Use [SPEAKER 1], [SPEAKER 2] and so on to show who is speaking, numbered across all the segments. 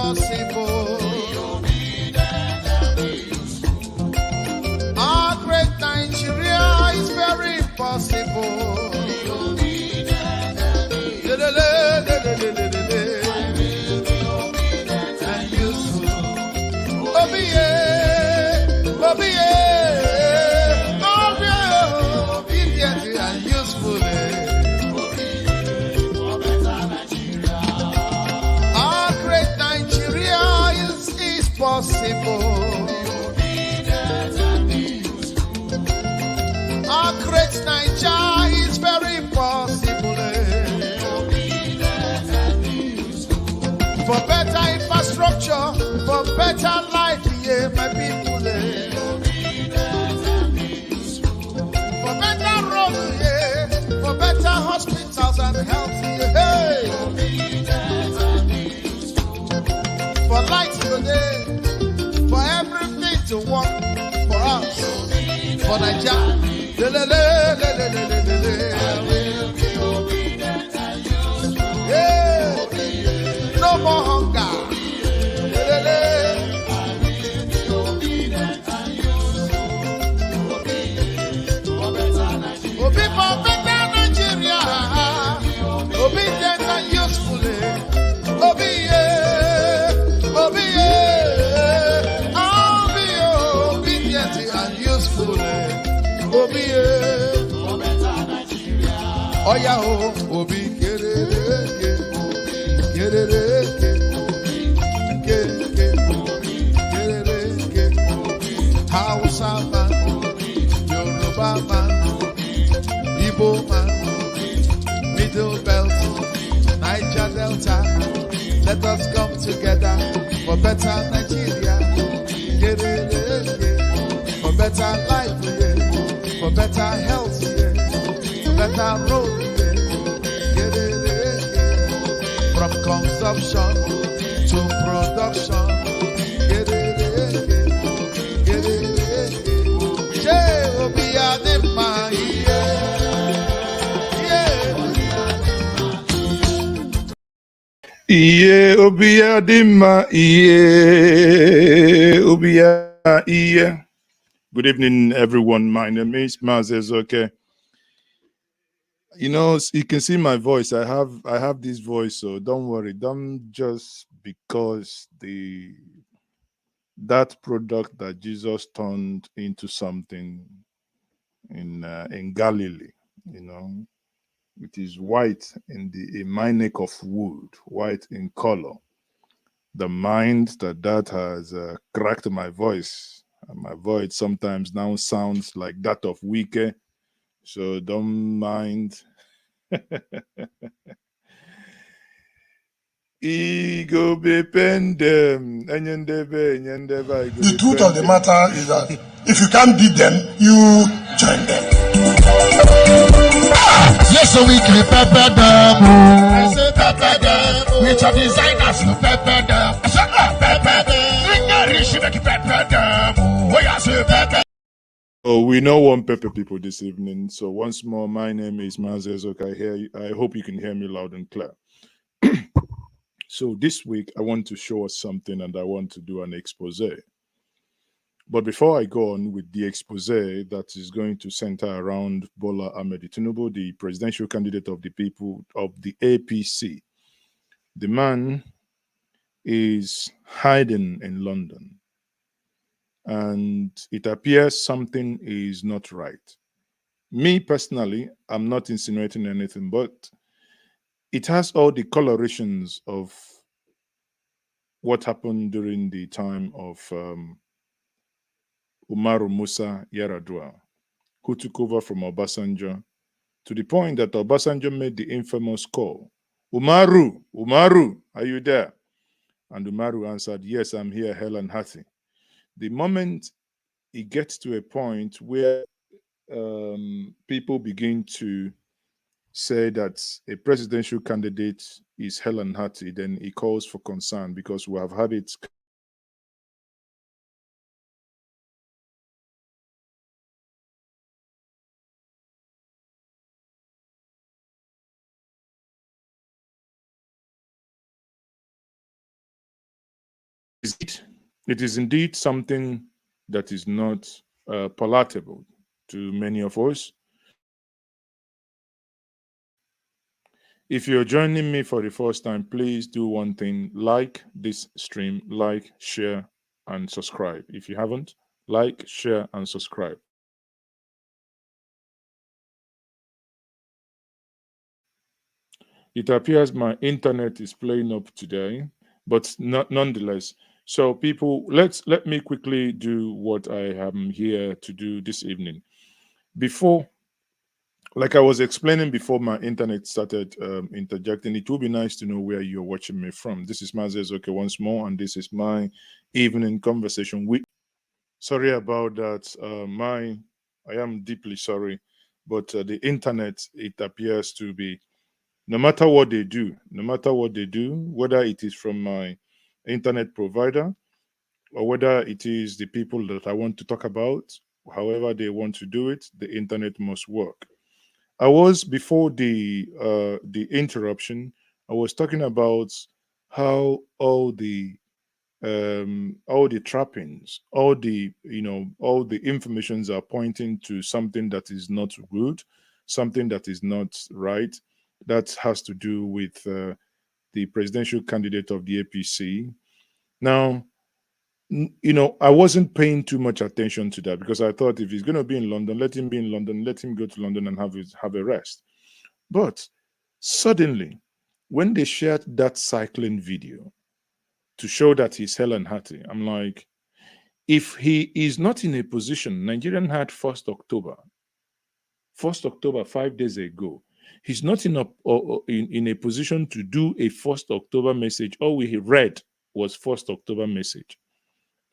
[SPEAKER 1] possible. Our great Nigeria is very possible. And useful. Obedient and useful. Our great Nigeria is possible. Our great Nigeria is very possible. For better infrastructure, for better life, yeah, my people. For better roads, yeah, for better hospitals and health, yeah, hey. For lights today, for everything to work for us, for Nigeria. Yeah. No more hunger. Obi for better Nigeria. Obedient and useful. Obi, Obi, I'll be obedient and useful. Obi, oh yeah, Obi, get it, Hausa man, Yoruba man, Igbo man, Middle Belt, Niger Delta. Let us come together for better Nigeria. For better life, for better health, for better road. From consumption to production.
[SPEAKER 2] Iye obiya dima iye obiya iye. Good evening, everyone. My name is Mazes. Okay, you know, you can see my voice. I have this voice, so don't worry. Don't just because that product that Jesus turned into something in Galilee, you know. It is white in a minute of wood, white in color. The mind that has cracked my voice. And my voice sometimes now sounds like that of Wike. So don't mind.
[SPEAKER 3] The truth of the matter is that if you can't beat them, you join them. Yes, so we can pepper them. I say pepper them. Which are designers to pepper them. I say pepper them. Pepper them. Oh, yeah, say pepper.
[SPEAKER 2] Oh, we know one pepper people this evening. So once more, my name is Mazes. Okay, I hope you can hear me loud and clear. So this week, I want to show us something and I want to do an expose. But before I go on with the expose that is going to center around Bola Ahmed Tinubu, the presidential candidate of the people of the APC, the man is hiding in London. And it appears something is not right. Me personally, I'm not insinuating anything, but it has all the colorations of what happened during the time of Umaru Musa Yar'Adua, who took over from Obasanjo, to the point that Obasanjo made the infamous call, Umaru, Umaru, are you there? And Umaru answered, yes, I'm here, hell and hearty. The moment it gets to a point where people begin to say that a presidential candidate is hell and hearty, then it calls for concern because we have had it It is indeed something that is not palatable to many of us. If you're joining me for the first time, please do one thing: like this stream, like, share, and subscribe. If you haven't, like, share, and subscribe. It appears my internet is playing up today, but nonetheless. So, people, let me quickly do what I am here to do this evening. Before, like I was explaining before my internet started interjecting, it would be nice to know where you're watching me from. This is Mazes Okay once more, and this is my evening conversation with. Sorry about that. I am deeply sorry, but the internet, it appears to be, no matter what they do, no matter what they do, whether it is from my internet provider or whether it is the people that I want to talk about, however they want to do it, the internet must work. I was before the interruption. I was talking about how all the trappings, all the informations are pointing to something that is not good, something that is not right. That has to do with the presidential candidate of the APC. Now, I wasn't paying too much attention to that because I thought if he's going to be in London, let him be in London, let him go to London and have a rest. But suddenly, when they shared that cycling video to show that he's hell and hearty, I'm like, if he is not in a position, Nigerian had 1st October, 5 days ago, he's not in a position to do a 1st October message. All we read was 1st October message.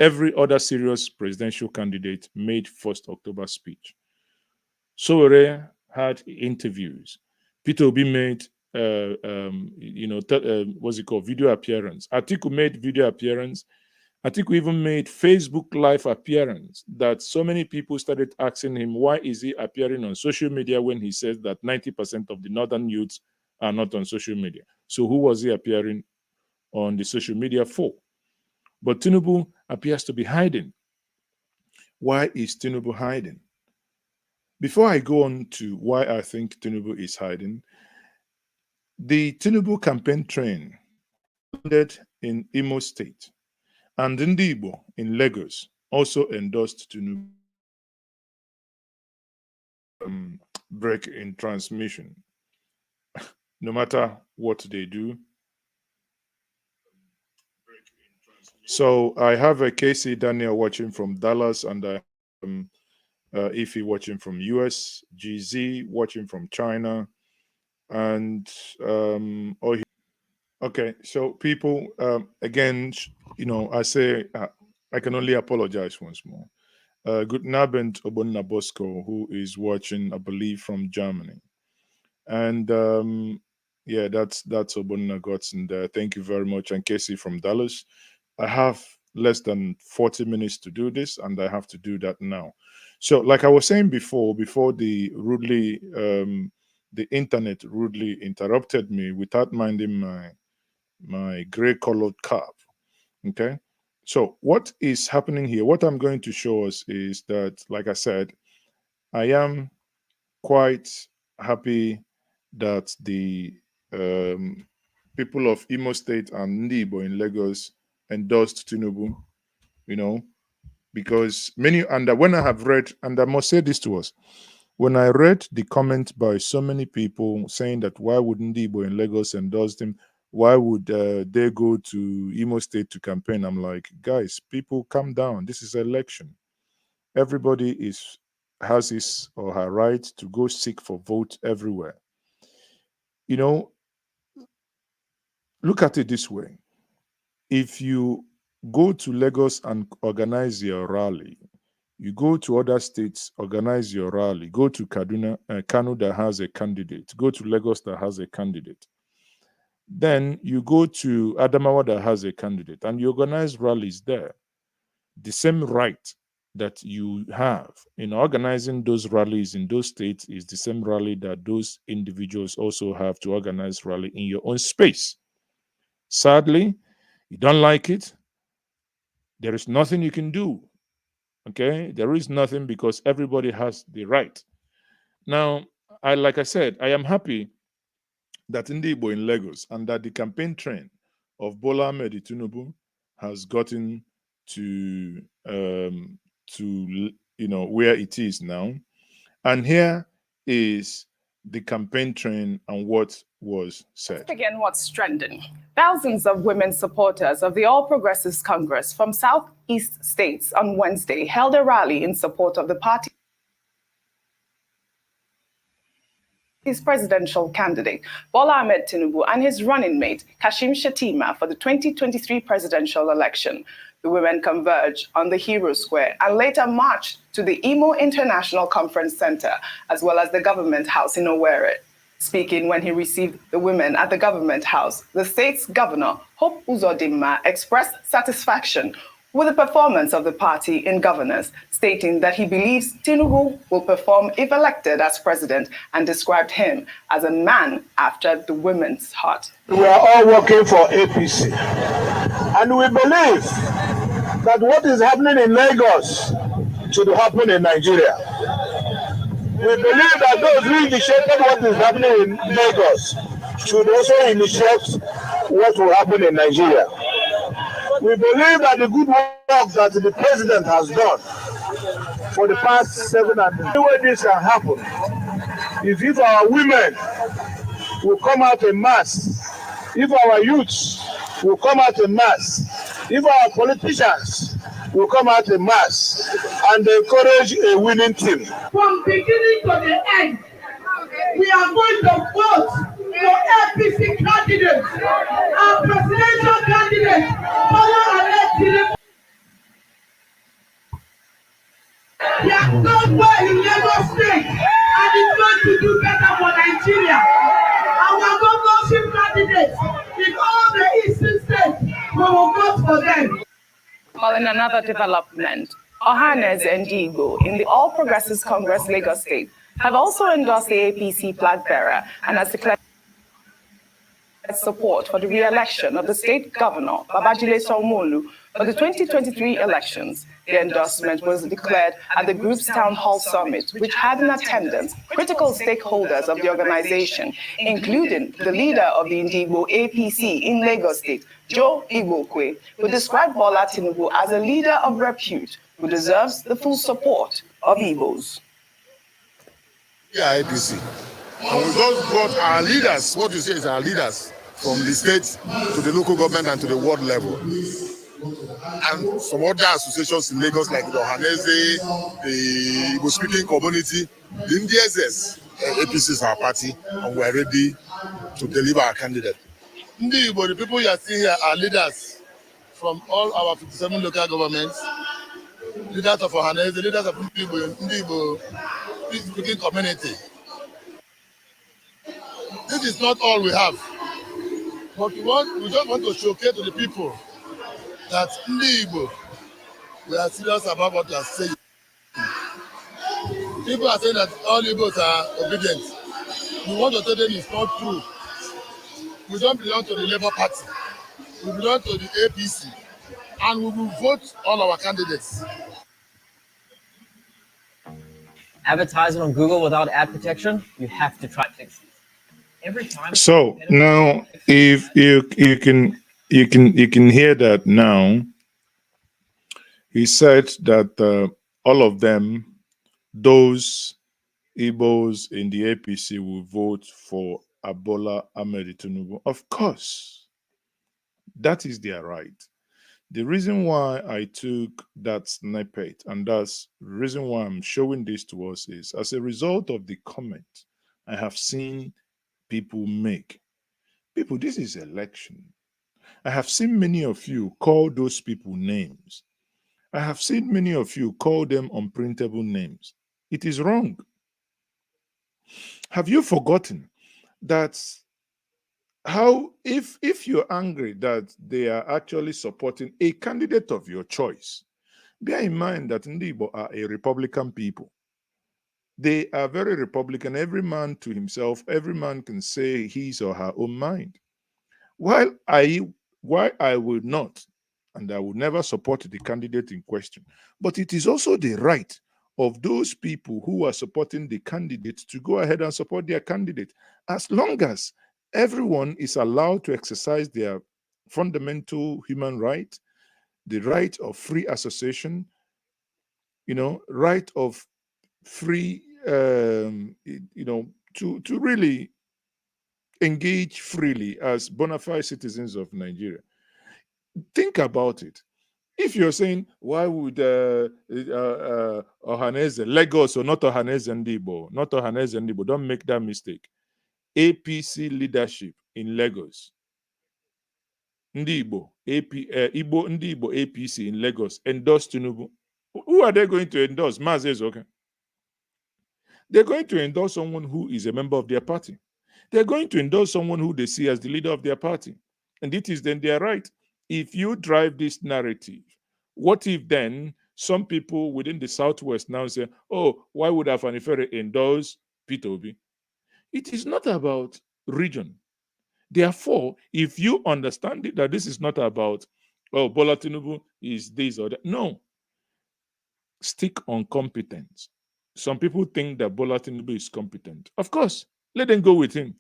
[SPEAKER 2] Every other serious presidential candidate made 1st October speech. Sowore had interviews. Peter Obi made, what's it called, video appearance. Atiku made video appearance. Atiku even made Facebook live appearance that so many people started asking him, why is he appearing on social media when he says that 90% of the northern youths are not on social media? So who was he appearing on the social media for? But Tinubu appears to be hiding. Why is Tinubu hiding? Before I go on to why I think Tinubu is hiding, the Tinubu campaign train landed in Imo State, and Ndigbo in Lagos also endorsed Tinubu. Break in transmission. No matter what they do. So I have a Casey Daniel watching from Dallas, and I Ify watching from US, GZ watching from China, and okay. So people, again, I say I can only apologize once more. Good Nabent Obonna Bosco, who is watching, I believe, from Germany. And yeah, that's Obonna Godson there. Thank you very much. And Casey from Dallas. I have less than 40 minutes to do this, and I have to do that now. So, like I was saying before the internet rudely interrupted me without minding my gray colored cap. Okay. So, what is happening here? What I'm going to show us is that, like I said, I am quite happy that the people of Imo State and Ndigbo in Lagos endorsed Tinubu, because many, and when I have read, and I must say this to us, when I read the comment by so many people saying that why would Ndigbo in Lagos endorse him, why would they go to Imo State to campaign? I'm like, guys, people, calm down. This is an election. Everybody has his or her right to go seek for vote everywhere. Look at it this way. If you go to Lagos and organize your rally, you go to other states, organize your rally, go to Kano that has a candidate, go to Lagos that has a candidate. Then you go to Adamawa that has a candidate and you organize rallies there. The same right that you have in organizing those rallies in those states is the same rally that those individuals also have to organize rally in your own space. Sadly, you don't like it, There is nothing you can do. Okay, there is nothing because everybody has the right. Now, like I said, I am happy that Ndigbo in Lagos and that the campaign train of Bola Ahmed Tinubu has gotten to where it is now. And here is the campaign train and what was said.
[SPEAKER 4] Let's begin what's trending. Thousands of women supporters of the All Progressives Congress from Southeast states on Wednesday held a rally in support of the party. His presidential candidate, Bola Ahmed Tinubu, and his running mate, Kashim Shettima, for the 2023 presidential election. The women converged on the Hero Square and later marched to the Imo International Conference Center, as well as the government house in Owerri. Speaking when he received the women at the government house, the state's governor, Hope Uzodinma, expressed satisfaction with the performance of the party in governance, stating that he believes Tinubu will perform if elected as president, and described him as a man after the women's heart.
[SPEAKER 5] We are all working for APC, and we believe that what is happening in Lagos should happen in Nigeria. We believe that those who initiated what is happening in Lagos should also initiate what will happen in Nigeria. We believe that the good work that the president has done for the past 7 and the way this can happen is if our women will come out in mass, if our youths will come out in mass, if our politicians will come out in mass and encourage a winning team.
[SPEAKER 6] From beginning to the end, we are going to vote for APC candidates, our presidential candidate, Bola Ahmed Tinubu. He has done well in Lagos State and is going to do better for Nigeria. Our governorship candidates in all the eastern states, we will vote for them.
[SPEAKER 4] Well, in another development, Eendears and Ndigbo in the All Progressives Congress Lagos State have also endorsed the APC flag bearer and has declared support for the re-election of the state governor, Babajide Sanwo-Olu, for the 2023 elections. The endorsement was declared at the group's town hall summit, which had in attendance critical stakeholders of the organization, including the leader of the Ndigbo APC in Lagos State, Joe Igbokwe, who described Bola Tinubu as a leader of repute who deserves the full support of Igbos.
[SPEAKER 7] Yeah, APC. And we just got our leaders, what you say is our leaders, from the state to the local government and to the world level. And some other associations in Lagos like the Ohanese, the Igbo-speaking community, the Eendears, APC is our party, and we are ready to deliver our candidate.
[SPEAKER 8] Ndigbo, the people you are seeing here are leaders from all our 57 local governments, leaders of Ohanese, leaders of Ndigbo speaking community. This is not all we have, but we just want to showcase to the people that Ndigbo, we are serious about what we are saying. People are saying that all Igbos are obedient. We want to tell them it's not true. We don't belong to the Labour Party. We belong to the APC, and we will vote all our candidates.
[SPEAKER 9] Advertising on Google without ad protection, you have to try Pixies. Every time.
[SPEAKER 2] So now, if you can hear that now. He said that all of them, those Igbos in the APC, will vote for Bola Ahmed Tinubu. Of course, that is their right. The reason why I took that snippet, and that's the reason why I'm showing this to us, is as a result of the comment I have seen people make. People, this is election. I have seen many of you call those people names. I have seen many of you call them unprintable names. It is wrong. Have you forgotten that if you're angry that they are actually supporting a candidate of your choice, bear in mind that Ndigbo are a Republican people. They are very Republican, every man to himself, every man can say his or her own mind. Why I would not and I will never support the candidate in question. But it is also the right of those people who are supporting the candidate to go ahead and support their candidate, as long as everyone is allowed to exercise their fundamental human right, the right of free association, right of free, to really engage freely as bona fide citizens of Nigeria. Think about it. If you're saying, why would Ohaneze, Lagos, or not Ohaneze Ndigbo, not Ohaneze Ndigbo, don't make that mistake. APC leadership in Lagos, Ndigbo, Ndigbo APC in Lagos, endorse Tinubu. Who are they going to endorse? Mazes, okay. They're going to endorse someone who is a member of their party. They're going to endorse someone who they see as the leader of their party. And it is then their right. If you drive this narrative, what if then some people within the Southwest now say, oh, why would Afanifere endorse Peter Obi? It is not about region. Therefore, if you understand it, that this is not about, oh, Bola Tinubu is this or that. No. Stick on competence. Some people think that Bola Tinubu is competent. Of course, let them go with him.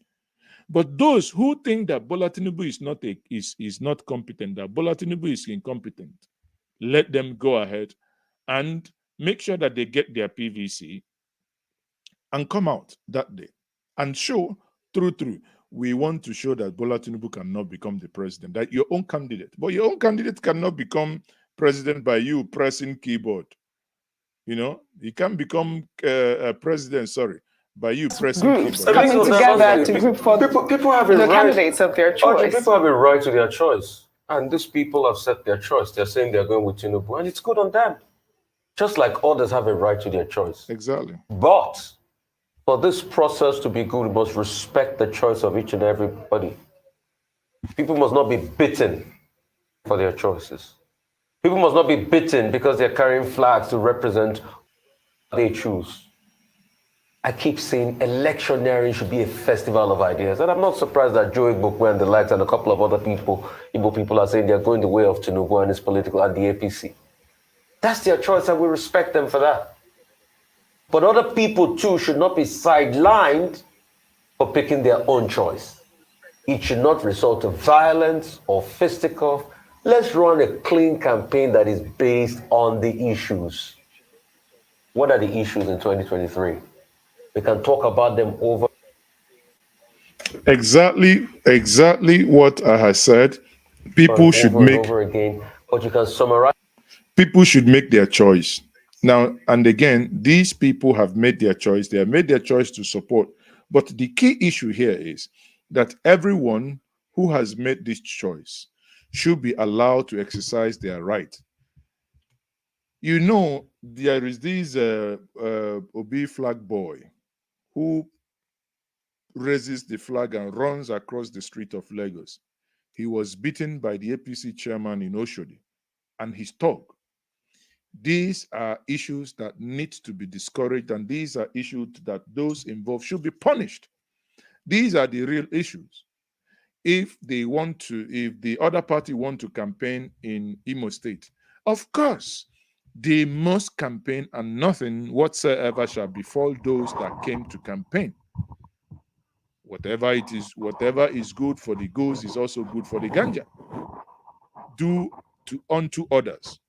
[SPEAKER 2] But those who think that Bola Tinubu is not competent, that Bola Tinubu is incompetent, let them go ahead and make sure that they get their PVC and come out that day and show through. We want to show that Bola Tinubu cannot become the president, that your own candidate, but your own candidate cannot become president by you pressing keyboard. He can become president, by you pressing
[SPEAKER 4] groups
[SPEAKER 2] keyboard.
[SPEAKER 4] coming together to group for
[SPEAKER 10] people have a right,
[SPEAKER 4] candidates of their choice.
[SPEAKER 10] People have a right to their choice. And these people have set their choice. They're saying they're going with Tinubu, and it's good on them. Just like others have a right to their choice.
[SPEAKER 2] Exactly.
[SPEAKER 10] But for this process to be good, we must respect the choice of each and everybody. People must not be bitten for their choices. People must not be bitten because they're carrying flags to represent what they choose. I keep saying electioneering should be a festival of ideas. And I'm not surprised that Joe Igbokwe and the likes and a couple of other people, Igbo people, are saying they're going the way of Tinubu and his political and the APC. That's their choice and we respect them for that. But other people too should not be sidelined for picking their own choice. It should not result to violence or fisticuff. Let's run a clean campaign that is based on the issues. What are the issues in 2023? We can talk about them over.
[SPEAKER 2] Exactly what I have said. People should make
[SPEAKER 10] over again, but you can summarize.
[SPEAKER 2] People should make their choice. Now, and again, these people have made their choice. They have made their choice to support. But the key issue here is that everyone who has made this choice should be allowed to exercise their right. There is this Obi flag boy who raises the flag and runs across the street of Lagos. He was beaten by the APC chairman in Oshodi and his talk. These are issues that need to be discouraged, and these are issues that those involved should be punished. These are the real issues. If the other party want to campaign in Imo State, of course, they must campaign and nothing whatsoever shall befall those that came to campaign. Whatever is good for the goose is also good for the ganja. Do unto others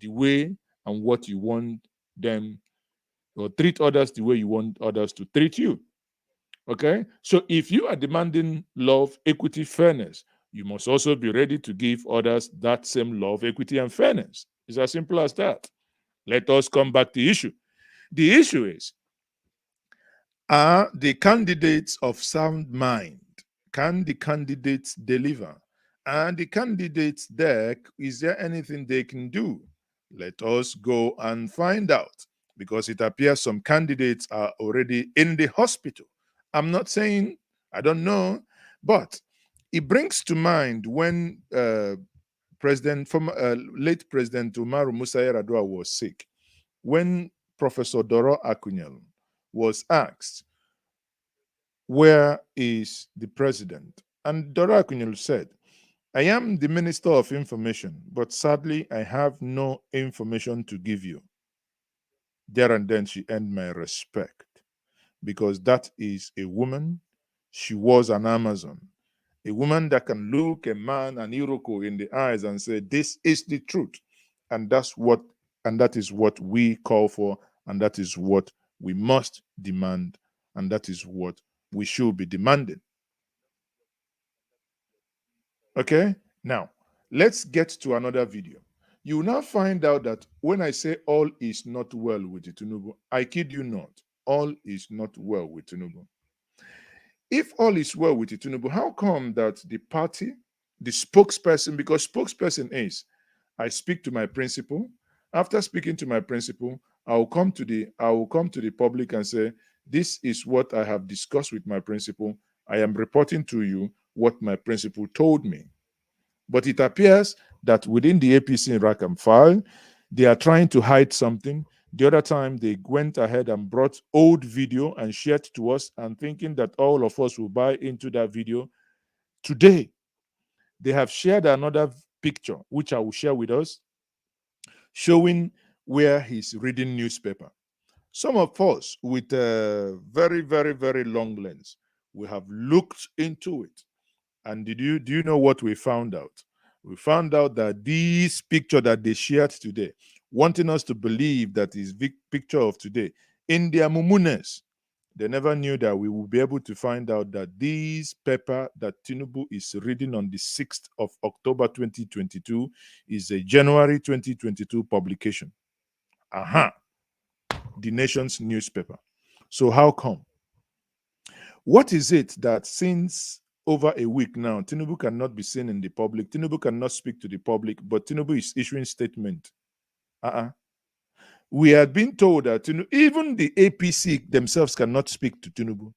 [SPEAKER 2] the way and what you want them, or treat others the way you want others to treat you. Okay? So if you are demanding love, equity, fairness, you must also be ready to give others that same love, equity, and fairness. It's as simple as that. Let us come back to the issue. The issue is, are the candidates of sound mind? Can the candidates deliver? And the candidates there, is there anything they can do? Let us go and find out, because it appears some candidates are already in the hospital. I'm not saying, I don't know, but it brings to mind when late President Umaru Musa Yar'Adua was sick, when Professor Doro Akunyel was asked, where is the president? And Doro Akunyel said, I am the Minister of Information, but sadly, I have no information to give you. There and then she earned my respect, because that is a woman. She was an Amazon, a woman that can look a man, an Iroko, in the eyes and say, this is the truth. And that is what we call for, and that is what we must demand, and that is what we should be demanding. Okay, now let's get to another video. You will now find out that when I say all is not well with Tinubu, I kid you not, all is not well with Tinubu. If all is well with Tinubu, how come that the party, the spokesperson, because spokesperson is, I speak to my principal. After speaking to my principal, I will come to the public and say, this is what I have discussed with my principal. I am reporting to you what my principal told me. But it appears that within the APC in rack and file, they are trying to hide something. The other time, they went ahead and brought old video and shared to us, and thinking that all of us will buy into that video. Today, they have shared another picture, which I will share with us, showing where he's reading newspaper. Some of us with a very, very, very long lens, we have looked into it. And do you know what we found out? We found out that this picture that they shared today, wanting us to believe that is the picture of today, in their mumunes, they never knew that we will be able to find out that this paper that Tinubu is reading on the 6th of October 2022 is a January 2022 publication. The nation's newspaper. So how come? What is it that since over a week now, Tinubu cannot be seen in the public, Tinubu cannot speak to the public, but Tinubu is issuing statement? We had been told that even the APC themselves cannot speak to Tinubu.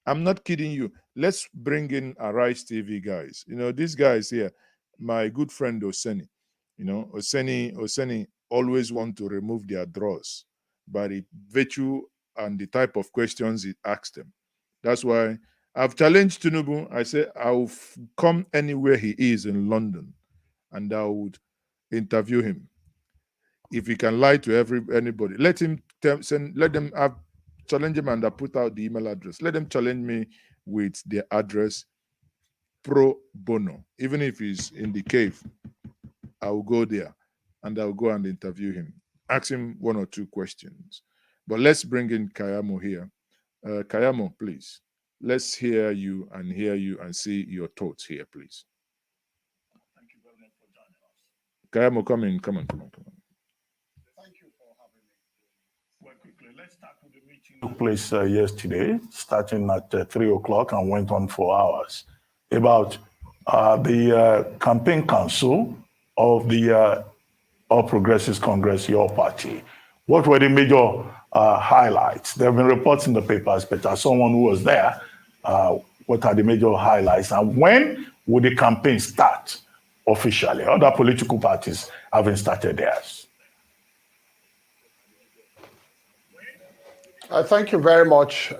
[SPEAKER 2] I'm not kidding you. Let's bring in Arise TV guys. You know, these guys here, my good friend Oseni. You know, Oseni always want to remove their draws by the virtue and the type of questions he asked them. That's why I've challenged Tinubu. I say I'll come anywhere he is in London, and I would interview him. If he can lie to anybody, let them challenge him, and I put out the email address. Let them challenge me with their address pro bono. Even if he's in the cave, I will go there and I'll go and interview him. Ask him one or two questions. But let's bring in Keyamo here. Keyamo, please. Let's hear you and see your thoughts here, please.
[SPEAKER 8] Thank you very much for joining us.
[SPEAKER 2] Keyamo, come on.
[SPEAKER 8] Thank you for having me. Well, quickly, let's start with the meeting. Took place yesterday, starting at 3 o'clock and went on 4 hours, about the campaign council of the All Progressives Congress, your party. What were the major highlights? There have been reports in the papers, but as someone who was there, what are the major highlights? And when will the campaign start officially? Other political parties haven't started theirs.
[SPEAKER 11] Thank you very much.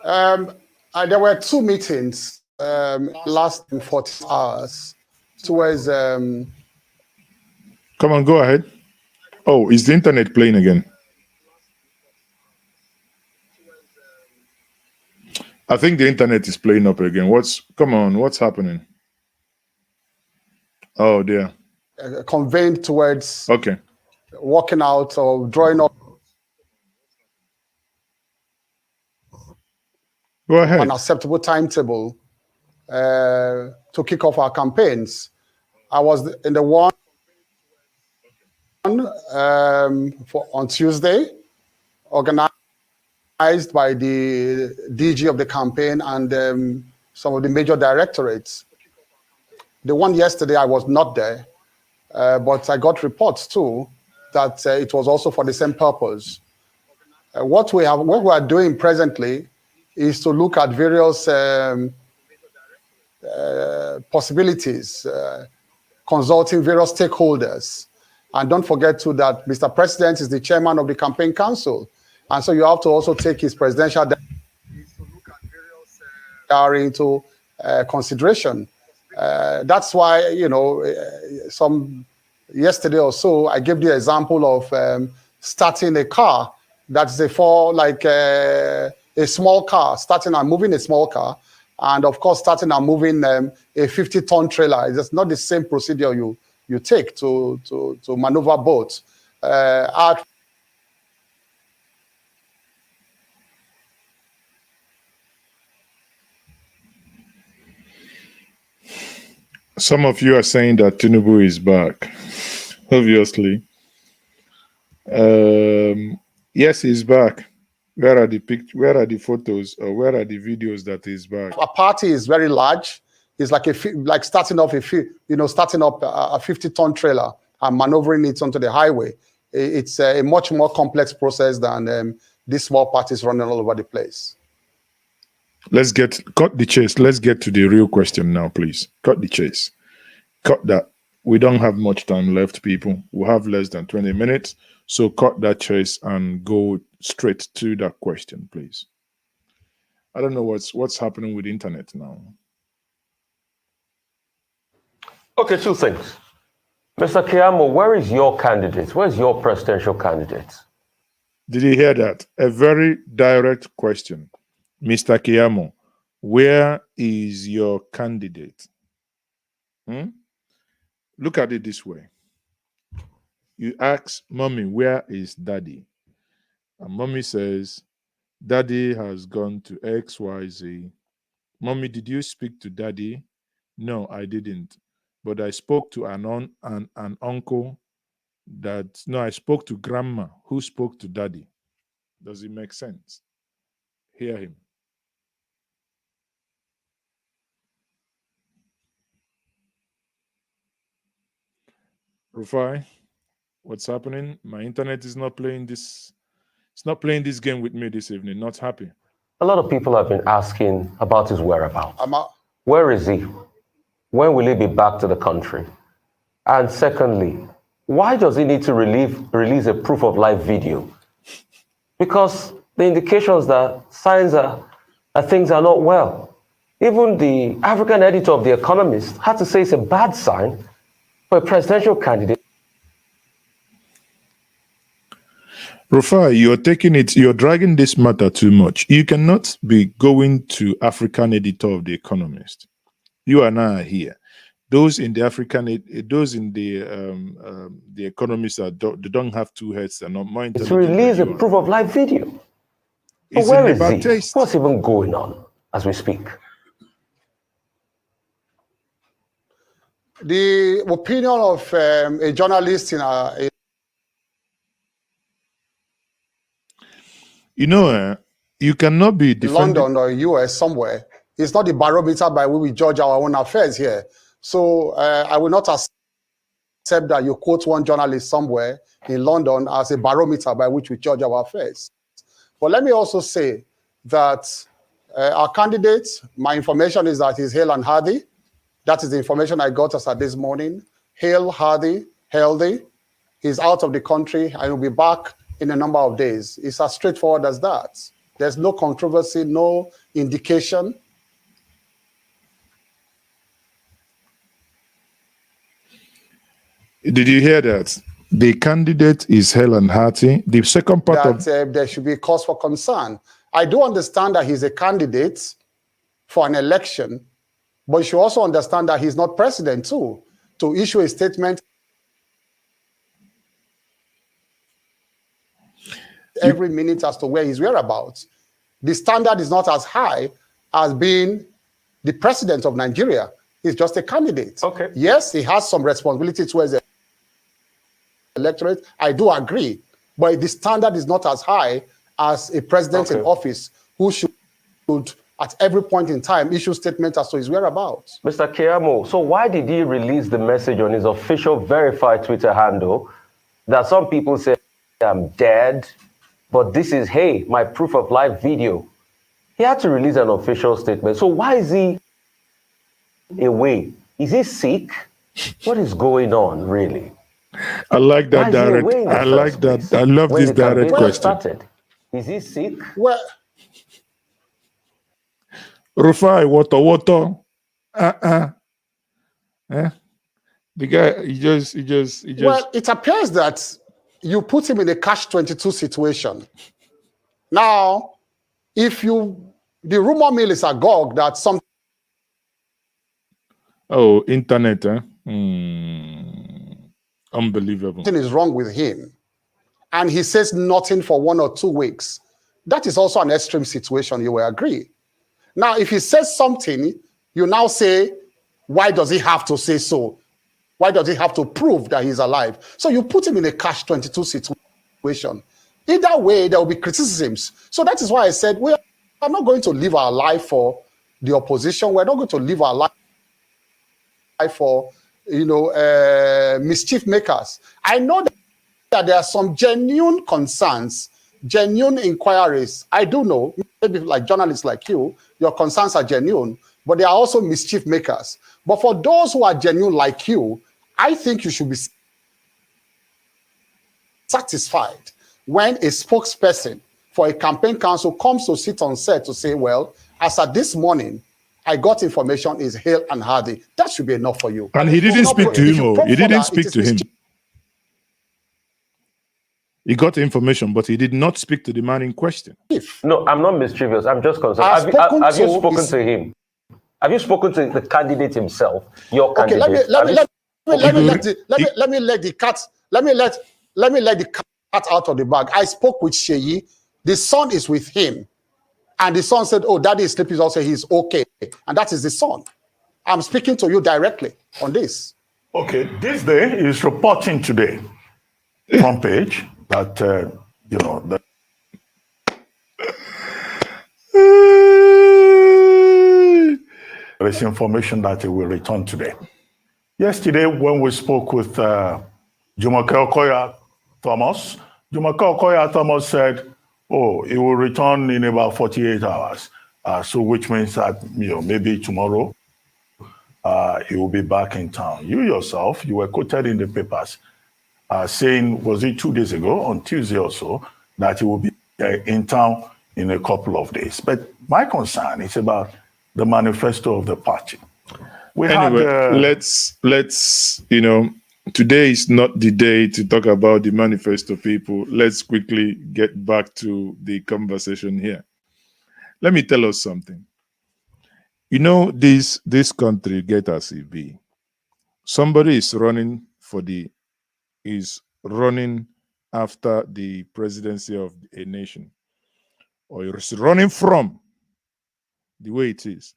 [SPEAKER 11] There were two meetings lasting 40 hours towards...
[SPEAKER 2] Come on, go ahead. Oh, is the internet playing again? I think the internet is playing up again. What's happening? Oh, dear.
[SPEAKER 11] Convened towards
[SPEAKER 5] working out or drawing up an acceptable timetable to kick off our campaigns. I was in the one on Tuesday, organized by the DG of the campaign and some of the major directorates. The one yesterday, I was not there, but I got reports too that it was also for the same purpose. What we are doing presently is to look at various possibilities, consulting various stakeholders. And don't forget too that Mr. President is the chairman of the campaign council. And so you have to also take his presidential into consideration
[SPEAKER 11] That's why, yesterday or so, I gave the example of starting a car that's a small car, starting and moving a small car, and of course starting and moving a 50-ton trailer. It's not the same procedure you take to maneuver both.
[SPEAKER 2] Some of you are saying that Tinubu is back. Obviously. Yes, he's back. Where are the photos, or where are the videos that he's back?
[SPEAKER 11] A party is very large. It's like starting up a 50-ton trailer and maneuvering it onto the highway. It's a much more complex process than these small parties running all over the place.
[SPEAKER 2] Cut the chase. Let's get to the real question now, please. Cut the chase. Cut that. We don't have much time left, people. We have less than 20 minutes. So cut that chase and go straight to that question, please. I don't know what's happening with the internet now.
[SPEAKER 10] Okay, two things. Mr. Keyamo, where is your candidate? Where's your presidential candidate?
[SPEAKER 2] Did you hear that? A very direct question. Mr. Keyamo, where is your candidate? Look at it this way. You ask mommy, where is daddy? And mommy says, daddy has gone to XYZ. Mommy, did you speak to daddy? No, I didn't. But I spoke to an uncle I spoke to grandma who spoke to daddy. Does it make sense? Hear him. Rufai, what's happening? My internet is not playing this. It's not playing this game with me this evening. Not happy.
[SPEAKER 10] A lot of people have been asking about his whereabouts. Where is he? When will he be back to the country? And secondly, why does he need to release a proof of life video? Because the indications that signs are things are not well. Even the African editor of The Economist had to say it's a bad sign for a presidential candidate.
[SPEAKER 2] Rufai, you're dragging this matter too much. You cannot be going to African editor of The Economist. You and I are here. Those in the the Economist they don't have two heads. They're not more intelligent.
[SPEAKER 10] To release a proof of life video. So where is he?
[SPEAKER 2] Taste.
[SPEAKER 10] What's even going on as we speak?
[SPEAKER 11] The opinion of a journalist in
[SPEAKER 2] you cannot be defending
[SPEAKER 11] London or US somewhere. It's not the barometer by which we judge our own affairs here. So I will not accept that you quote one journalist somewhere in London as a barometer by which we judge our affairs. But let me also say that our candidate, my information is that he's hale and hearty. That is the information I got as of this morning. Hale, hearty, healthy. He's out of the country and will be back in a number of days. It's as straightforward as that. There's no controversy, no indication.
[SPEAKER 2] Did you hear that? The candidate is hale and hearty. The second part
[SPEAKER 11] there should be cause for concern. I do understand that he's a candidate for an election, but you should also understand that he's not president too. To issue a statement every minute as to where his whereabouts. The standard is not as high as being the president of Nigeria. He's just a candidate.
[SPEAKER 10] Okay.
[SPEAKER 11] Yes, he has some responsibility towards the electorate. I do agree. But the standard is not as high as a president in office who should, at every point in time, issue statements as to his whereabouts.
[SPEAKER 10] Mr. Keyamo, so why did he release the message on his official verified Twitter handle that some people say I'm dead, but this is, hey, my proof of life video? He had to release an official statement. So why is he away? Is he sick? What is going on, really?
[SPEAKER 2] I like that direct. I like that. I love this direct question.
[SPEAKER 10] Is he sick?
[SPEAKER 11] Well,
[SPEAKER 2] Rufai, water. Eh? The guy, he just.
[SPEAKER 11] Well, it appears that you put him in a catch-22 situation. Now, if the rumor mill is agog that something
[SPEAKER 2] Internet, unbelievable.
[SPEAKER 11] is wrong with him, and he says nothing for 1 or 2 weeks, that is also an extreme situation, you will agree. Now, if he says something, you now say, why does he have to say so? Why does he have to prove that he's alive? So you put him in a catch-22 situation. Either way, there will be criticisms. So that is why I said we are not going to live our life for the opposition. We're not going to live our life for, mischief makers. I know that there are some genuine concerns, genuine inquiries. I do know, maybe like journalists like you, your concerns are genuine, but they are also mischief makers. But for those who are genuine like you, I think you should be satisfied when a spokesperson for a campaign council comes to sit on set to say, well, as at this morning, I got information is hale and hardy. That should be enough for you.
[SPEAKER 2] And he didn't speak to him. He didn't speak to him. He got information, but he did not speak to the man in question.
[SPEAKER 10] No, I'm not mischievous. I'm just concerned. Have you spoken to him? Have you spoken to the candidate himself? Your candidate.
[SPEAKER 11] Okay, let me let the cat out of the bag. I spoke with Sheyi. The son is with him. And the son said, oh, daddy is sleeping. Also, he's okay. And that is the son. I'm speaking to you directly on this.
[SPEAKER 3] Okay, this day is reporting today, front page, that, that there is information that he will return today. Yesterday, when we spoke with Jumoke Okoya Thomas, said, oh, he will return in about 48 hours. So which means that, maybe tomorrow, he will be back in town. You yourself, you were quoted in the papers saying, was it 2 days ago, on Tuesday or so, that he will be in town in a couple of days. But my concern is about the manifesto of the party.
[SPEAKER 2] Let's today is not the day to talk about the manifesto, people. Let's quickly get back to the conversation here. Let me tell us something. This country get as it be. Somebody is running after the presidency of a nation, or is running from the way it is.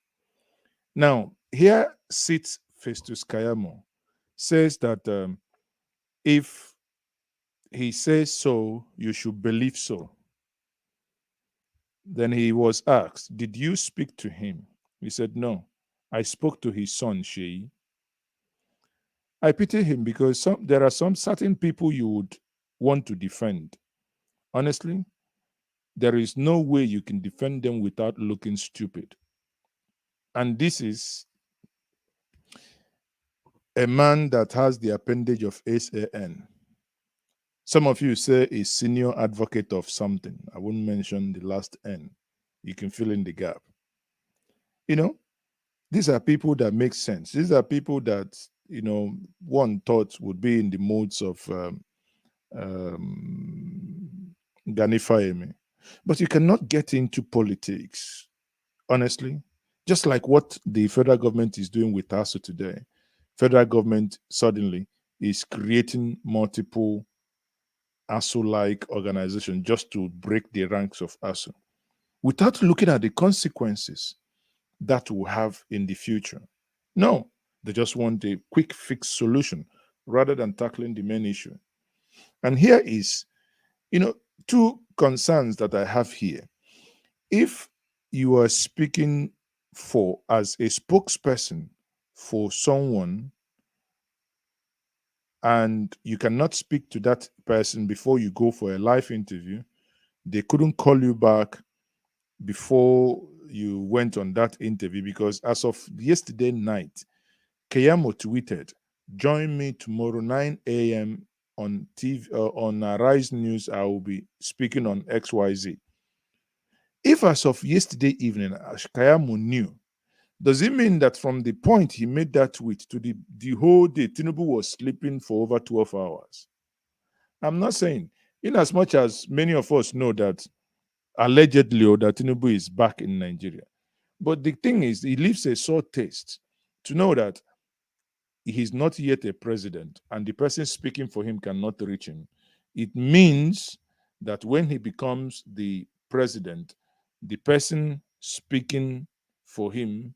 [SPEAKER 2] Now, here sits Festus Keyamo, says that if he says so, you should believe so. Then he was asked, did you speak to him? He said, no, I spoke to his son, Sheyi. I pity him because there are some certain people you would want to defend. Honestly, there is no way you can defend them without looking stupid. And this is a man that has the appendage of SAN. Some of you say a senior advocate of something. I wouldn't mention the last N. You can fill in the gap. These are people that make sense. These are people that, one thought would be in the modes of Ganifayeme. But you cannot get into politics, honestly. Just like what the federal government is doing with ASU today. Federal government suddenly is creating multiple ASU-like organizations just to break the ranks of ASU without looking at the consequences that will have in the future. No, they just want a quick fix solution rather than tackling the main issue. And here is, two concerns that I have here. If you are speaking as a spokesperson for someone and you cannot speak to that person before you go for a live interview, they couldn't call you back before you went on that interview because as of yesterday night, Keyamo tweeted, join me tomorrow 9 a.m. on TV, on Rise News. I will be speaking on XYZ. If as of yesterday evening, Keyamo knew Does it mean that from the point he made that tweet to the whole day, Tinubu was sleeping for over 12 hours? I'm not saying, in as much as many of us know that allegedly or that Tinubu is back in Nigeria. But the thing is, it leaves a sore taste to know that he's not yet a president and the person speaking for him cannot reach him. It means that when he becomes the president, the person speaking for him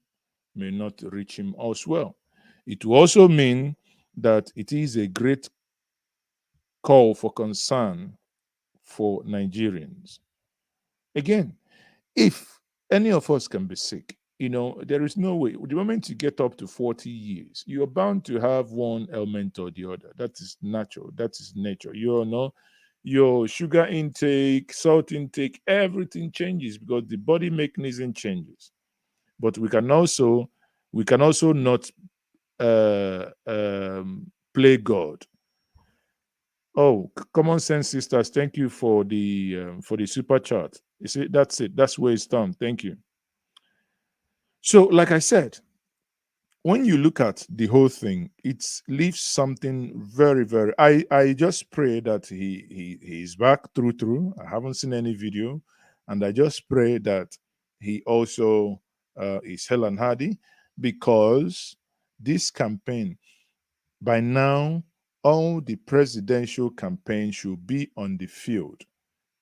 [SPEAKER 2] may not reach him as well. It will also mean that it is a great call for concern for Nigerians. Again, if any of us can be sick, there is no way. The moment you get up to 40 years, you're bound to have one ailment or the other. That is natural. That is nature. Your sugar intake, salt intake, everything changes because the body mechanism changes. But we can also not play God. Oh, common sense sisters, thank you for the super chat. You see, that's it. That's where it's done. Thank you. So, like I said, when you look at the whole thing, it leaves something very, very. I just pray that he's back through. I haven't seen any video, and I just pray that he also is hell and hardy, because this campaign, by now, all the presidential campaign should be on the field,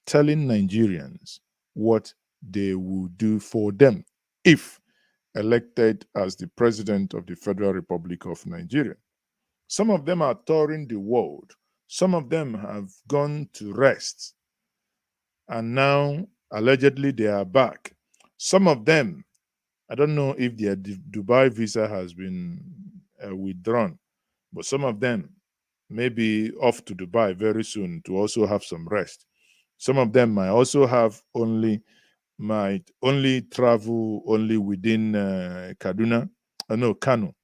[SPEAKER 2] telling Nigerians what they will do for them if elected as the president of the Federal Republic of Nigeria. Some of them are touring the world. Some of them have gone to rest. And now, allegedly, they are back. Some of them, I don't know if their Dubai visa has been withdrawn, but some of them may be off to Dubai very soon to also have some rest. Some of them might also have might only travel only within Kaduna, Kano.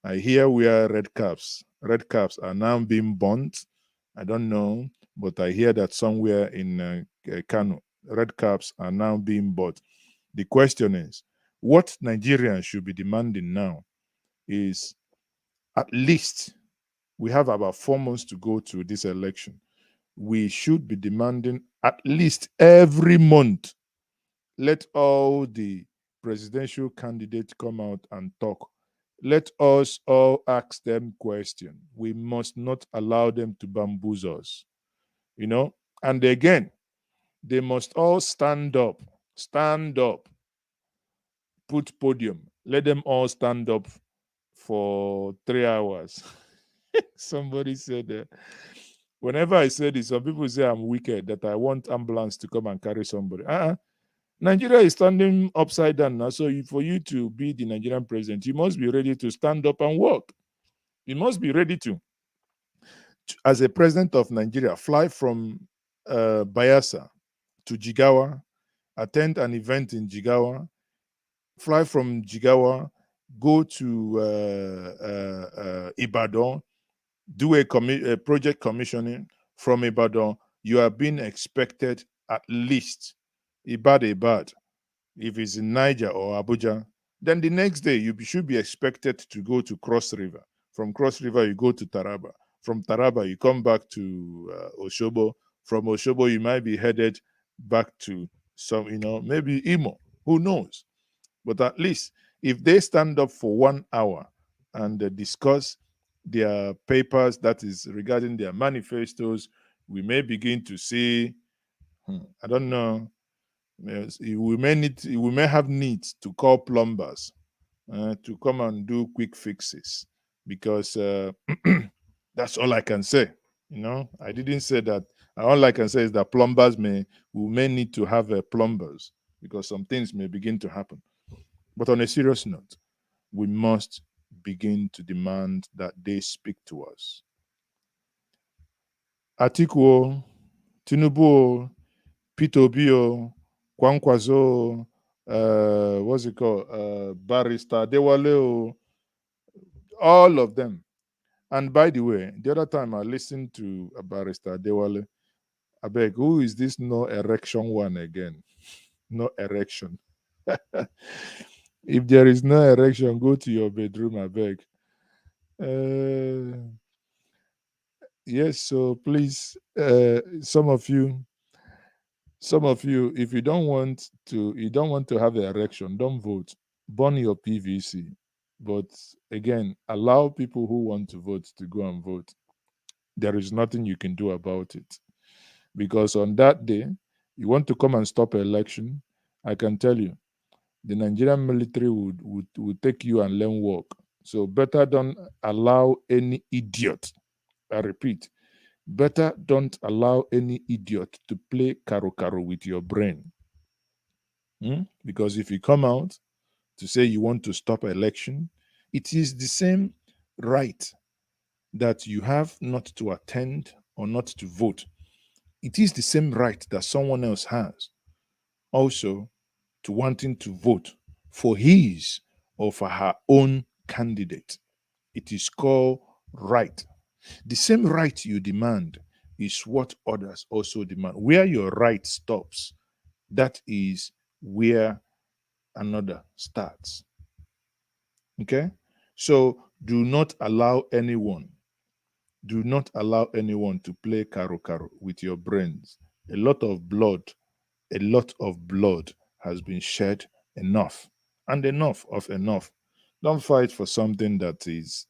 [SPEAKER 2] I hear where red caps are now being burnt. I don't know, but I hear that somewhere in Kano, red caps are now being bought. The question is, what Nigerians should be demanding now is, at least we have about 4 months to go to this election. We should be demanding at least every month, let all the presidential candidates come out and talk. Let us all ask them questions. We must not allow them to bamboozle us. And again, they must all stand up, put podium. Let them all stand up for 3 hours. Somebody said, whenever I say this, some people say I'm wicked, that I want ambulance to come and carry somebody. Nigeria is standing upside down now. So for you to be the Nigerian president, you must be ready to stand up and walk. You must be ready to, as a president of Nigeria, fly from Bayelsa to Jigawa, attend an event in Jigawa, fly from Jigawa, go to Ibadan, do a project commissioning from Ibadan. You are being expected at least Ibad. If it's in Niger or Abuja, then the next day you should be expected to go to Cross River. From Cross River, you go to Taraba. From Taraba, you come back to Oshobo. From Oshobo, you might be headed back to maybe Imo. Who knows? But at least if they stand up for 1 hour and discuss their papers, that is regarding their manifestos, we may begin to see, I don't know, yes, we may have needs to call plumbers to come and do quick fixes, because that's all I can say. I didn't say that. All I can say is that we may need to have plumbers, because some things may begin to happen. But on a serious note, we must begin to demand that they speak to us. Atiku, Tinubu, Peter Obi, Kwankwaso, what's it called? Barrister Dewale, all of them. And by the way, the other time I listened to a Barrister Dewale, I beg, who is this no erection one again? No erection. If there is no erection, go to your bedroom, I beg. Yes, so please, some of you, if you don't want to have an erection, don't vote. Burn your PVC. But again, allow people who want to vote to go and vote. There is nothing you can do about it. Because on that day, you want to come and stop an election, I can tell you, the Nigerian military would take you and learn work. So better don't allow any idiot, I repeat, better don't allow any idiot to play karo with your brain. Because if you come out to say you want to stop election, it is the same right that you have not to attend or not to vote. It is the same right that someone else has also to wanting to vote for his or for her own candidate. It is called right. The same right you demand is what others also demand. Where your right stops, that is where another starts. Okay? So do not allow anyone to play karo with your brains. A lot of blood has been shed, enough and enough of enough. Don't fight for something that is,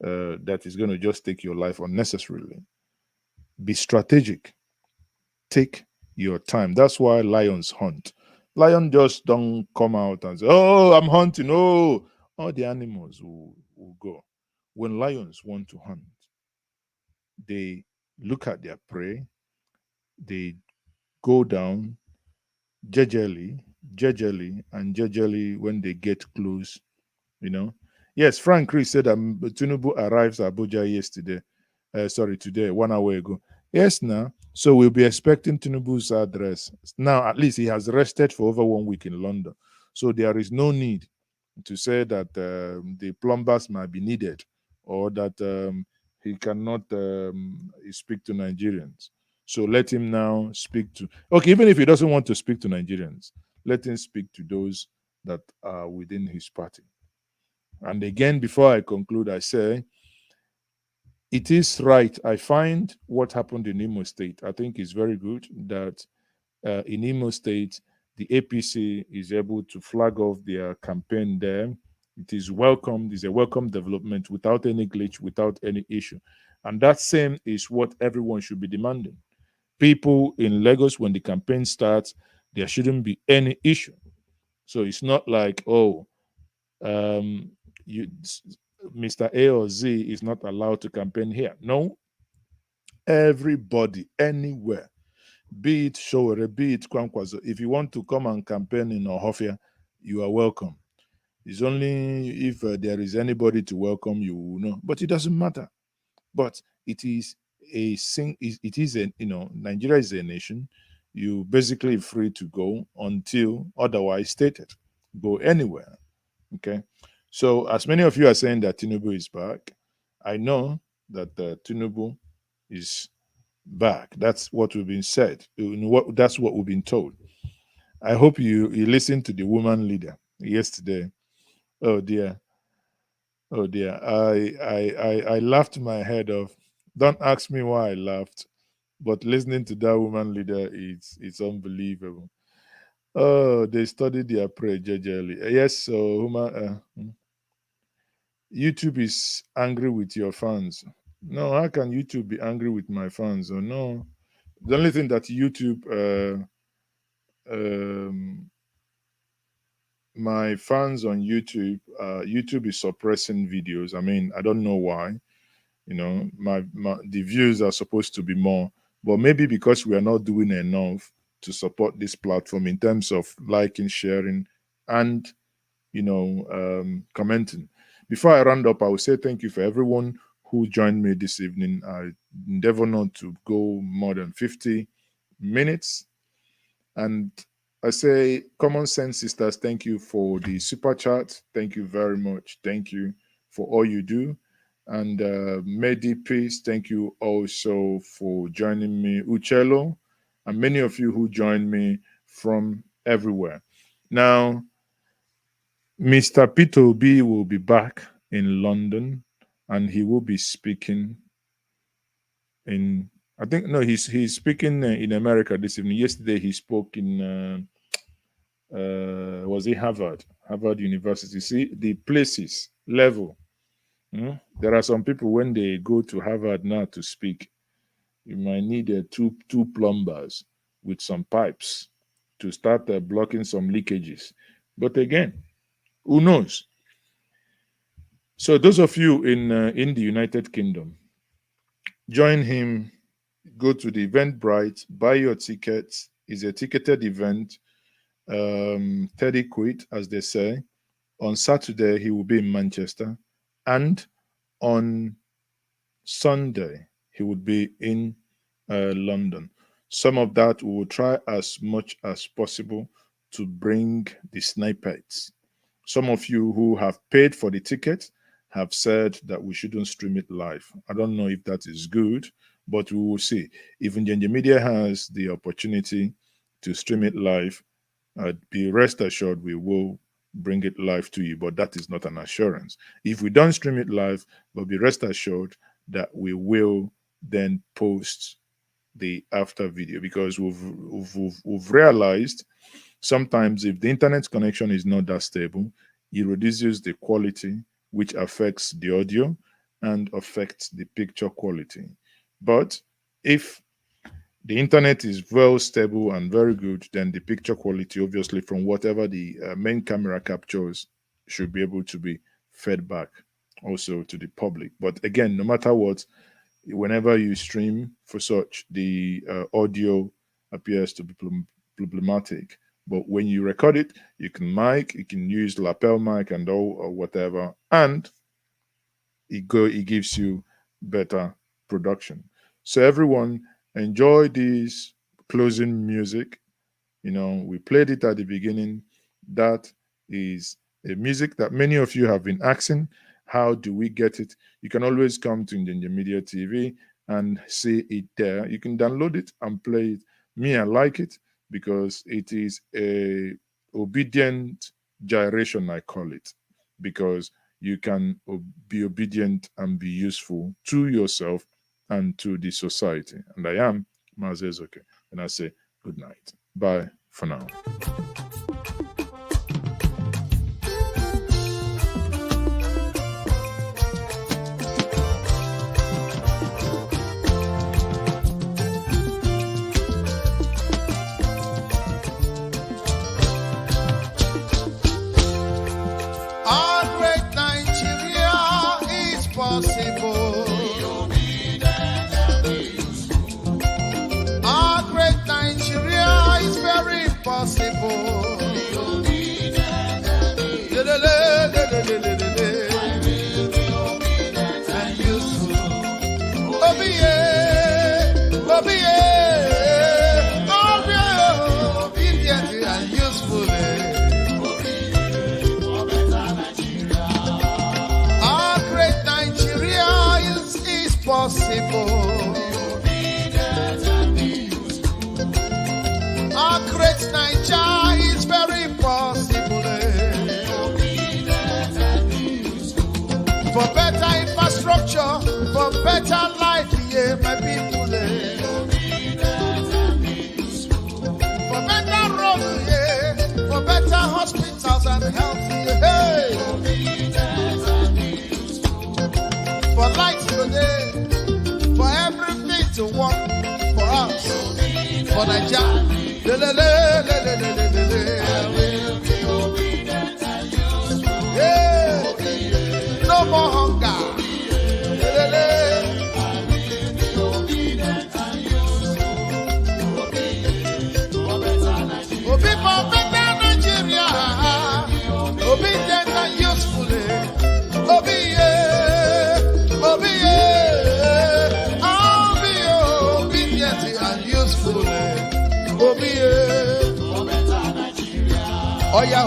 [SPEAKER 2] that is going to just take your life unnecessarily. Be strategic. Take your time. That's why lions hunt. Lion just don't come out and say, "Oh, I'm hunting." Oh, all the animals will go. When lions want to hunt, they look at their prey, they go down gingerly when they get close, you know. Yes, Frank Chris said that Tinubu arrives Abuja yesterday. Today, 1 hour ago. Yes, now. So we'll be expecting Tinubu's address. Now, at least he has rested for over 1 week in London. So there is no need to say that the plumbers might be needed or that he cannot speak to Nigerians. So let him now speak to, okay, even if he doesn't want to speak to Nigerians, let him speak to those that are within his party. And again, before I conclude, I say it is right. I find what happened in Imo State, I think is very good that in Imo State, the APC is able to flag off their campaign there. It is welcomed, it's a welcome development without any glitch, without any issue. And that same is what everyone should be demanding. People in Lagos, when the campaign starts, there shouldn't be any issue. So it's not like, oh, Mr. A or Z is not allowed to campaign here. No, everybody, anywhere, be it Showere, be it Kwankwaso, if you want to come and campaign in Ohofia, you are welcome. It's only if there is anybody to welcome you will know, but it doesn't matter. But it is it is a, Nigeria is a nation. You basically free to go until otherwise stated. Go anywhere. Okay. So as many of you are saying that Tinubu is back, I know that Tinubu is back. That's what we've been said. That's what we've been told. I hope you listened to the woman leader yesterday. Oh dear. Oh dear. I laughed my head off. Don't ask me why I laughed, but listening to that woman leader, it's unbelievable. Oh, they studied their prayer JJL. Yes, so YouTube is angry with your fans. No, how can YouTube be angry with my fans? Oh no. The only thing that YouTube my fans on YouTube is suppressing videos. I mean, I don't know why. The views are supposed to be more, but maybe because we are not doing enough to support this platform in terms of liking, sharing, and commenting. Before I round up, I will say thank you for everyone who joined me this evening. I endeavor not to go more than 50 minutes. And I say, Common Sense Sisters, thank you for the super chat. Thank you very much. Thank you for all you do. And Medi Peace, thank you also for joining me. Uchelo, and many of you who joined me from everywhere. Now, Mr. Peter B will be back in London, and he will be speaking in. I think no, he's speaking in America this evening. Yesterday he spoke in. Was it Harvard University? See the places level. There are some people when they go to Harvard now to speak, you might need two plumbers with some pipes to start blocking some leakages. But again, who knows? So those of you in the United Kingdom, join him. Go to the Eventbrite, buy your tickets. It's a ticketed event. 30 quid, as they say. On Saturday, he will be in Manchester. And on Sunday, he would be in London. Some of that we will try as much as possible to bring the snippets. Some of you who have paid for the ticket have said that we shouldn't stream it live. I don't know if that is good, but we will see. If Njenje Media has the opportunity to stream it live, be rest assured we will bring it live to you, but that is not an assurance. If we don't stream it live, but be rest assured that we will then post the after video, because we've realized sometimes if the internet connection is not that stable, it reduces the quality, which affects the audio and affects the picture quality. But if the internet is well stable and very good, then the picture quality, obviously from whatever the main camera captures, should be able to be fed back also to the public. But again, no matter what, whenever you stream for such, the audio appears to be problematic. But when you record it, you can use lapel mic and all or whatever, and it gives you better production. So everyone, enjoy this closing music. We played it at the beginning. That is a music that many of you have been asking, how do we get it? You can always come to Njenje Media TV and see it there. You can download it and play it. Me, I like it because it is a obedient gyration, I call it, because you can be obedient and be useful to yourself and to the society. And I am Mazi Ezoke, and I say good night. Bye for now.
[SPEAKER 1] Our great Nigeria is possible. Our great Nigeria is very possible. And useful. Obedient and useful. Our great Nigeria is possible. Our great Nigeria is very possible. For better infrastructure, for better life, yeah, my people. For better roads, yeah, for better hospitals and health, yeah. For lights today, for everything to work for us, for Nigeria. Yeah. No more hunger. Obi for better Nigeria. Obedient and useful. Obi, I'll be obedient and useful. Obi, oh yeah,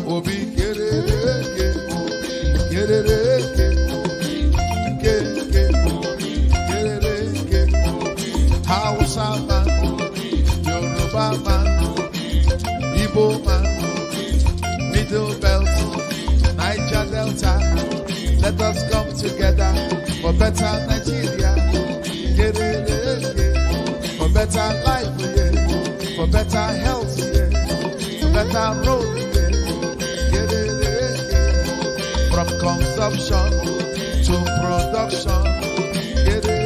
[SPEAKER 1] Obi, Hausa man, Yoruba man, Igbo man, Middle Belt, Let us come together for better Nigeria. For better life, for better health, for better road. From consumption to production.